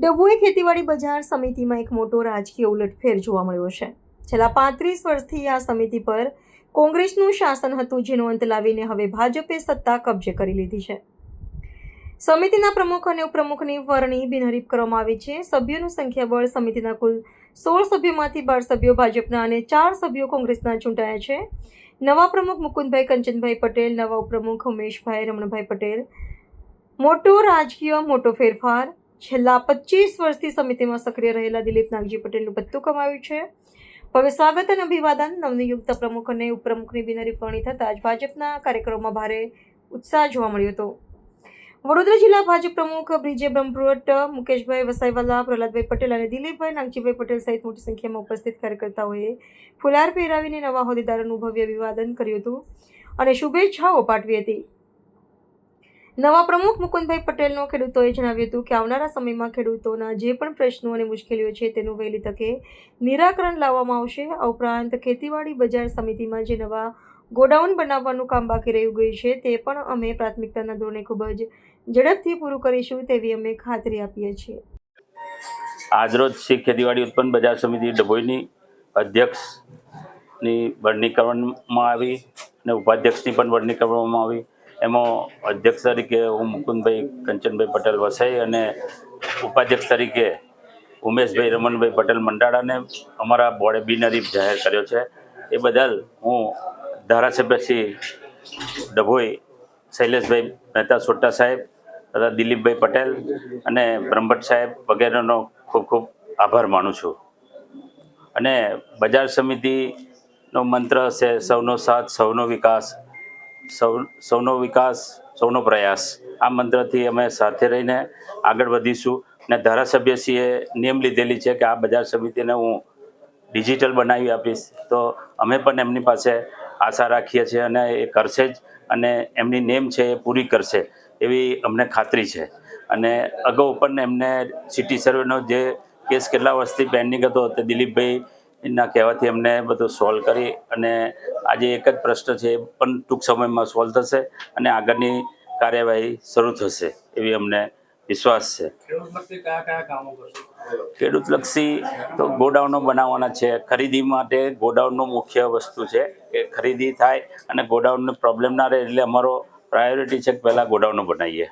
ડભોઈ ખેતીવાડી બજાર સમિતિમાં એક મોટો રાજકીય ઉલટફેર જોવા મળ્યો છે। છેલ્લા 35 વર્ષથી આ સમિતિ પર કોંગ્રેસનું શાસન હતું, જેનો અંત લાવીને હવે ભાજપે સત્તા કબજે કરી લીધી છે। સમિતિના પ્રમુખ અને ઉપપ્રમુખની વરણી બિનહરીફ કરવામાં આવી છે। સભ્યોનું સંખ્યાબળ સમિતિના કુલ 16 સભ્યોમાંથી 12 સભ્યો ભાજપના અને 4 સભ્યો કોંગ્રેસના ચૂંટાયા છે। નવા પ્રમુખ મુકુંદભાઈ કંચનભાઈ પટેલ, નવા ઉપપ્રમુખ ઉમેશભાઈ રમણભાઈ પટેલ। મોટો રાજકીય મોટો ફેરફાર। છેલ્લા 25 વર્ષથી સમિતિમાં સક્રિય રહેલા દિલીપ નાગજી પટેલનું પત્તું કમાવ્યું છે। હવે સ્વાગત અને અભિવાદન નવનિયુક્ત પ્રમુખ અને ઉપપ્રમુખની બિનહરીફ વરણી થતાં જ ભાજપના કાર્યકરોમાં ભારે ઉત્સાહ જોવા મળ્યો હતો। વડોદરા જિલ્લા ભાજપ પ્રમુખ બ્રિજે બ્રહ્મભટ્ટ, મુકેશભાઈ વસાઈવાલા, પ્રહલાદભાઈ પટેલ અને દિલીપભાઈ નાગજીભાઈ પટેલ સહિત મોટી સંખ્યામાં ઉપસ્થિત કાર્યકર્તાઓએ ફુલાર પહેરાવીને નવા હોદ્દેદારોનું ભવ્ય અભિવાદન કર્યું હતું અને શુભેચ્છાઓ પાઠવી હતી। નવા પ્રમુખ મુકુંદભાઈ પટેલનો ખેડૂતોએ જણાવ્યું હતું કે આવનારા સમયમાં ખેડૂતોના જે પણ પ્રશ્નો અને મુશ્કેલીઓ છે તેનું વહેલી તકે નિરાકરણ લાવવામાં આવશે। આ ઉપરાંત ખેતીવાડી બજાર સમિતિમાં જે નવા ગોડાઉન બનાવવાનું કામ બાકી રહી ગયું છે તે પણ અમે પ્રાથમિકતાના ધોરણે ખૂબ જ ઝડપથી પૂરું કરીશું તેવી અમે ખાતરી આપીએ છીએ। આજરોજ શ્રી ખેતીવાડી ઉત્પન્ન બજાર સમિતિ ડભોઈની અધ્યક્ષની વરણી કરવામાં આવી અને ઉપાધ્યક્ષની પણ વરણી કરવામાં આવી। એમાં અધ્યક્ષ તરીકે હું મુકુંદભાઈ કંચનભાઈ પટેલ વસાઈ અને ઉપાધ્યક્ષ તરીકે ઉમેશભાઈ રમણભાઈ પટેલ મંડાળાને અમારા બોર્ડે બિનહરીફ જાહેર કર્યો છે। એ બદલ હું ધારાસભ્ય શ્રી ડભોઈ શૈલેષભાઈ મહેતા સોટા સાહેબ તથા દિલીપભાઈ પટેલ અને બ્રહ્મભટ્ટ સાહેબ વગેરેનો ખૂબ ખૂબ આભાર માનું છું। અને બજાર સમિતિનો મંત્ર છે સૌનો સાથ સૌનો વિકાસ, સૌનો વિકાસ સૌનો પ્રયાસ। આ મંત્રથી અમે સાથે રહીને આગળ વધીશું અને ધારાસભ્યશ્રીએ નેમ લીધેલી છે કે આ બજાર સમિતિને હું ડિજિટલ બનાવી આપીશ, તો અમે પણ એમની પાસે આશા રાખીએ છીએ અને એ કરશે જ અને એમની નેમ છે એ પૂરી કરશે એવી અમને ખાતરી છે। અને અગાઉ પણ એમને સિટી સર્વેનો જે કેસ કેટલા વર્ષથી પેન્ડિંગ હતો તે દિલીપભાઈના કહેવાથી એમને બધું સોલ્વ કરી અને આજે એક જ પ્રશ્ન છે એ પણ ટૂંક સમયમાં સોલ્વ થશે અને આગળની કાર્યવાહી શરૂ થશે એવી અમને વિશ્વાસ છે। ખેડૂતલક્ષી તો ગોડાઉનો બનાવવાના છે। ખરીદી માટે ગોડાઉનનું મુખ્ય વસ્તુ છે કે ખરીદી થાય અને ગોડાઉનનો પ્રોબ્લેમ ના રહે, એટલે અમારો પ્રાયોરિટી છે કે પહેલાં ગોડાઉનો બનાવીએ।